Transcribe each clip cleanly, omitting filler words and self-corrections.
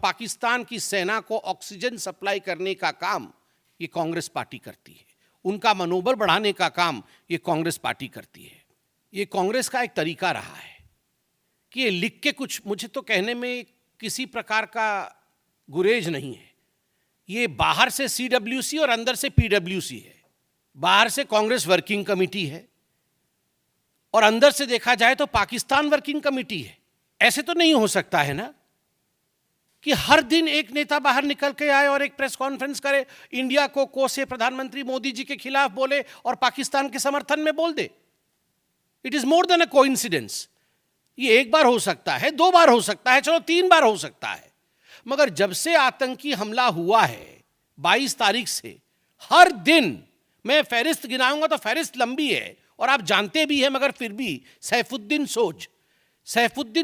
पाकिस्तान की सेना को ऑक्सीजन सप्लाई करने का काम ये कांग्रेस पार्टी करती है, उनका मनोबल बढ़ाने का काम ये कांग्रेस पार्टी करती है। ये कांग्रेस का एक तरीका रहा है कि ये लिख के कुछ, मुझे तो कहने में किसी प्रकार का गुरेज नहीं है। ये बाहर से CWC और अंदर से PWC है। बाहर से कांग्रेस वर्किंग कमेटी है और अंदर से देखा जाए तो पाकिस्तान वर्किंग कमेटी है। ऐसे तो नहीं हो सकता है ना कि हर दिन एक नेता बाहर निकल के आए और एक प्रेस कॉन्फ्रेंस करे, इंडिया को कोसे प्रधानमंत्री मोदी जी के खिलाफ बोले और पाकिस्तान के समर्थन में बोल दे। It is more than a coincidence. ये एक बार हो सकता है, 2 बार हो सकता है, चलो 3 बार हो सकता है, मगर जब से आतंकी हमला हुआ है 22 तारीख से, हर दिन मैं फहरिस्त गिनाऊंगा तो फहरिस्त लंबी है और आप जानते भी हैं, मगर फिर भी सैफुद्दीन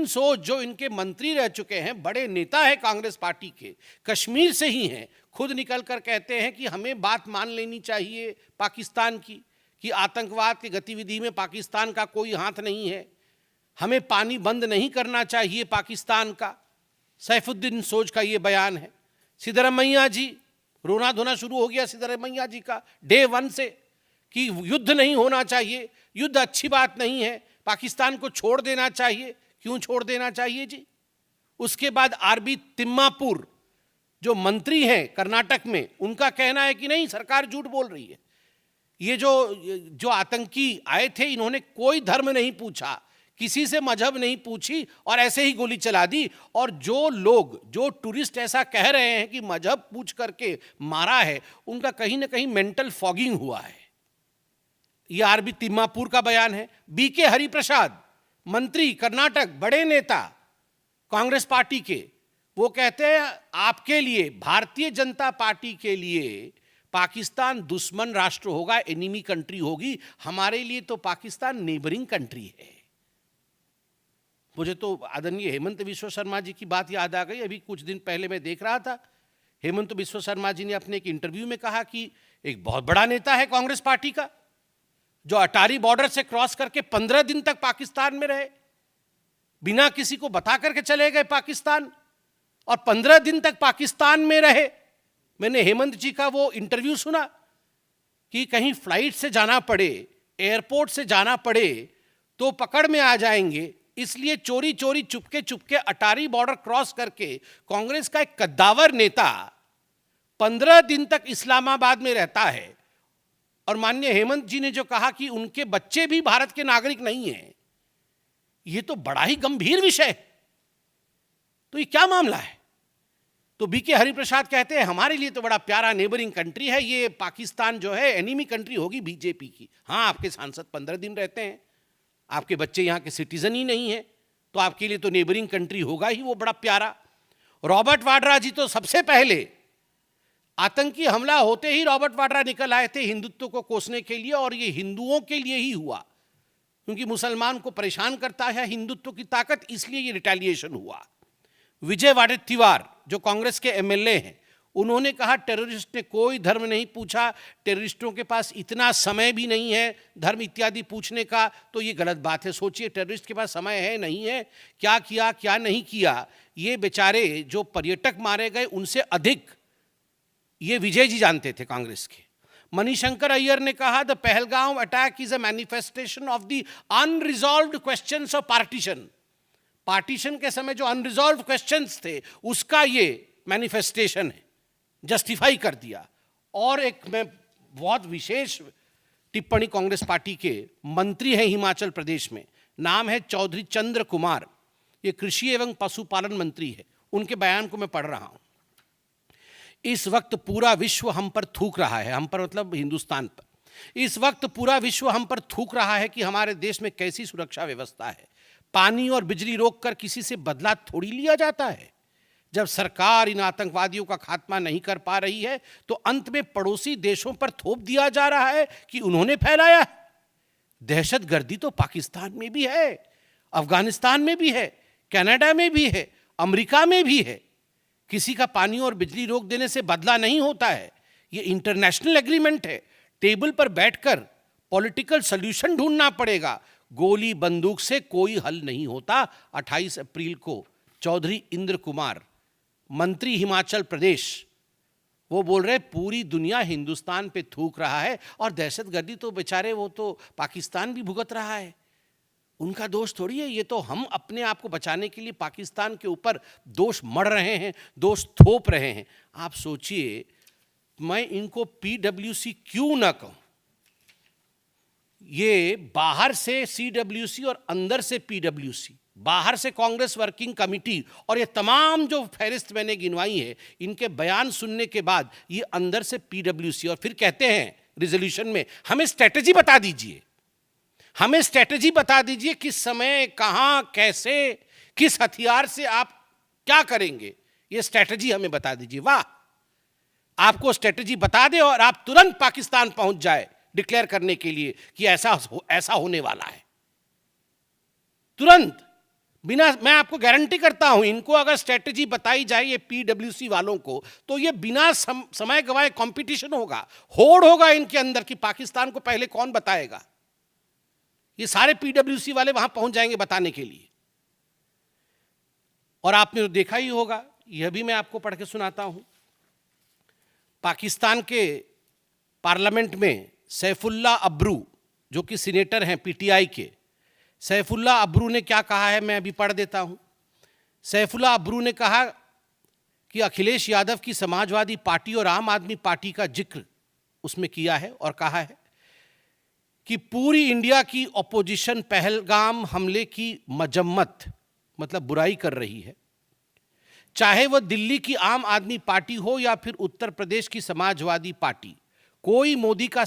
सोज जो इनके मंत्री रह चुके हैं, बड़े नेता है कांग्रेस पार्टी के, कश्मीर से ही हैं, खुद निकलकर कहते हैं कि हमें बात मान लेनी चाहिए पाकिस्तान की कि आतंकवाद की गतिविधि में पाकिस्तान का कोई हाथ नहीं है, हमें पानी बंद नहीं करना चाहिए पाकिस्तान का। सैफुद्दीन सोज का ये बयान है। सिद्धरमैया जी, रोना धोना शुरू हो गया सिद्धरमैया जी का डे 1 से कि युद्ध नहीं होना चाहिए, युद्ध अच्छी बात नहीं है, पाकिस्तान को छोड़ देना चाहिए। क्यों छोड़ देना चाहिए जी? उसके बाद RB तिम्मापुर जो मंत्री हैं कर्नाटक में, उनका कहना है कि नहीं, सरकार झूठ बोल रही है। ये जो आतंकी आए थे, इन्होंने कोई धर्म नहीं पूछा, किसी से मजहब नहीं पूछी और ऐसे ही गोली चला दी। और जो टूरिस्ट ऐसा कह रहे हैं कि मजहब पूछ करके मारा है, उनका कहीं ना कहीं मेंटल फॉगिंग हुआ है। ये RB तिम्मापुर का बयान है। BK हरिप्रसाद, मंत्री कर्नाटक, बड़े नेता कांग्रेस पार्टी के, वो कहते हैं आपके लिए, भारतीय जनता पार्टी के लिए पाकिस्तान दुश्मन राष्ट्र होगा, एनिमी कंट्री होगी, हमारे लिए तो पाकिस्तान नेबरिंग कंट्री है। मुझे तो आदरणीय हेमंत बिस्वा शर्मा जी की बात याद आ गई। अभी कुछ दिन पहले मैं देख रहा था, हेमंत बिस्वा शर्मा जी ने अपने एक इंटरव्यू में कहा कि एक बहुत बड़ा नेता है कांग्रेस पार्टी का, जो अटारी बॉर्डर से क्रॉस करके 15 दिन तक पाकिस्तान में रहे, बिना किसी को बता करके चले गए पाकिस्तान, और 15 दिन तक पाकिस्तान में रहे। मैंने हेमंत जी का वो इंटरव्यू सुना कि कहीं फ्लाइट से जाना पड़े, एयरपोर्ट से जाना पड़े तो पकड़ में आ जाएंगे, इसलिए चोरी चोरी चुपके अटारी बॉर्डर क्रॉस करके कांग्रेस का एक कद्दावर नेता 15 दिन तक इस्लामाबाद में रहता है। और माननीय हेमंत जी ने जो कहा कि उनके बच्चे भी भारत के नागरिक नहीं हैं, ये तो बड़ा ही गंभीर विषय है। तो ये क्या मामला है? तो BK हरिप्रसाद कहते हैं हमारे लिए तो बड़ा प्यारा नेबरिंग कंट्री है, ये पाकिस्तान जो है एनिमी कंट्री होगी बीजेपी की। हाँ, आपके सांसद 15 दिन रहते हैं, आपके बच्चे यहाँ के सिटीजन ही नहीं है, तो आपके लिए तो नेबरिंग कंट्री होगा ही वो बड़ा प्यारा। रॉबर्ट वाड्रा जी तो सबसे पहले, आतंकी हमला होते ही रॉबर्ट वाड्रा निकल आए थे हिंदुत्व को कोसने के लिए, और ये हिंदुओं के लिए ही हुआ, क्योंकि मुसलमान को परेशान करता है हिंदुत्व की ताकत, इसलिए ये रिटेलिएशन हुआ। विजय वडेट्टीवार जो कांग्रेस के MLA हैं, उन्होंने कहा टेररिस्ट ने कोई धर्म नहीं पूछा, टेररिस्टों के पास इतना समय भी नहीं है धर्म इत्यादि पूछने का, तो ये गलत बात है। सोचिए, टेररिस्ट के पास समय है नहीं है, क्या किया क्या नहीं किया। ये बेचारे जो पर्यटक मारे गए, उनसे अधिक ये विजय जी जानते थे कांग्रेस के। मणिशंकर अय्यर ने कहा the Pahalgam attack is a manifestation of the unresolved questions of partition. Partition के समय जो अनरिजॉल्व्ड क्वेश्चंस थे, उसका ये मैनिफेस्टेशन है, जस्टिफाई कर दिया। और एक मैं बहुत विशेष टिप्पणी कांग्रेस पार्टी के मंत्री हैं हिमाचल प्रदेश में, नाम है चौधरी चंद्र कुमार, ये कृषि एवं पशुपालन मंत्री है, उनके बयान को मैं पढ़ रहा हूं। इस वक्त पूरा विश्व हम पर थूक रहा है, हम पर मतलब हिंदुस्तान पर, इस वक्त पूरा विश्व हम पर थूक रहा है कि हमारे देश में कैसी सुरक्षा व्यवस्था है। पानी और बिजली रोककर किसी से बदला थोड़ी लिया जाता है। जब सरकार इन आतंकवादियों का खात्मा नहीं कर पा रही है, तो अंत में पड़ोसी देशों पर थोप दिया जा रहा है कि उन्होंने फैलाया है। दहशतगर्दी तो पाकिस्तान में भी है, अफगानिस्तान में भी है, कनाडा में भी है, अमेरिका में भी है। किसी का पानी और बिजली रोक देने से बदला नहीं होता है, ये इंटरनेशनल एग्रीमेंट है। टेबल पर बैठकर पॉलिटिकल सॉल्यूशन ढूंढना पड़ेगा, गोली बंदूक से कोई हल नहीं होता। 28 अप्रैल को चौधरी इंद्र कुमार मंत्री हिमाचल प्रदेश, वो बोल रहे पूरी दुनिया हिंदुस्तान पे थूक रहा है और दहशतगर्दी तो बेचारे वो तो पाकिस्तान भी भुगत रहा है, उनका दोष थोड़ी है ये, तो हम अपने आप को बचाने के लिए पाकिस्तान के ऊपर दोष मढ़ रहे हैं, दोष थोप रहे हैं। आप सोचिए, मैं इनको पीडब्ल्यूसी क्यों ना कहूं, ये बाहर से सीडब्ल्यूसी और अंदर से पीडब्ल्यूसी, बाहर से कांग्रेस वर्किंग कमेटी और ये तमाम जो फहरिस्त मैंने गिनवाई है, इनके बयान सुनने के बाद ये अंदर से पीडब्ल्यूसी, और फिर कहते हैं रिजोल्यूशन में हमें स्ट्रेटेजी बता दीजिए, हमें स्ट्रेटेजी बता दीजिए किस समय, कहां, कैसे, किस हथियार से आप क्या करेंगे, ये स्ट्रेटेजी हमें बता दीजिए। वाह, आपको स्ट्रेटेजी बता दे और आप तुरंत पाकिस्तान पहुंच जाए डिक्लेयर करने के लिए कि ऐसा होने वाला है, तुरंत, बिना, मैं आपको गारंटी करता हूं, इनको अगर स्ट्रेटेजी बताई जाए ये पीडब्ल्यूसी वालों को, तो ये बिना समय गवाए कंपटीशन होगा, होड़ होगा इनके अंदर कि पाकिस्तान को पहले कौन बताएगा। ये सारे पीडब्ल्यूसी वाले वहां पहुंच जाएंगे बताने के लिए। और आपने तो देखा ही होगा, यह भी मैं आपको पढ़ के सुनाता हूं, पाकिस्तान के पार्लियामेंट में सैफुल्ला अब्रू, जो कि सीनेटर हैं पीटीआई के, सैफुल्ला अब्रू ने क्या कहा है, मैं अभी पढ़ देता हूं। सैफुल्ला अब्रू ने कहा कि अखिलेश यादव की समाजवादी पार्टी और आम आदमी पार्टी का जिक्र उसमें किया है और कहा है कि पूरी इंडिया की अपोजिशन पहलगाम हमले की मजम्मत, मतलब बुराई कर रही है, चाहे वह दिल्ली की आम आदमी पार्टी हो या फिर उत्तर प्रदेश की समाजवादी पार्टी, कोई मोदी का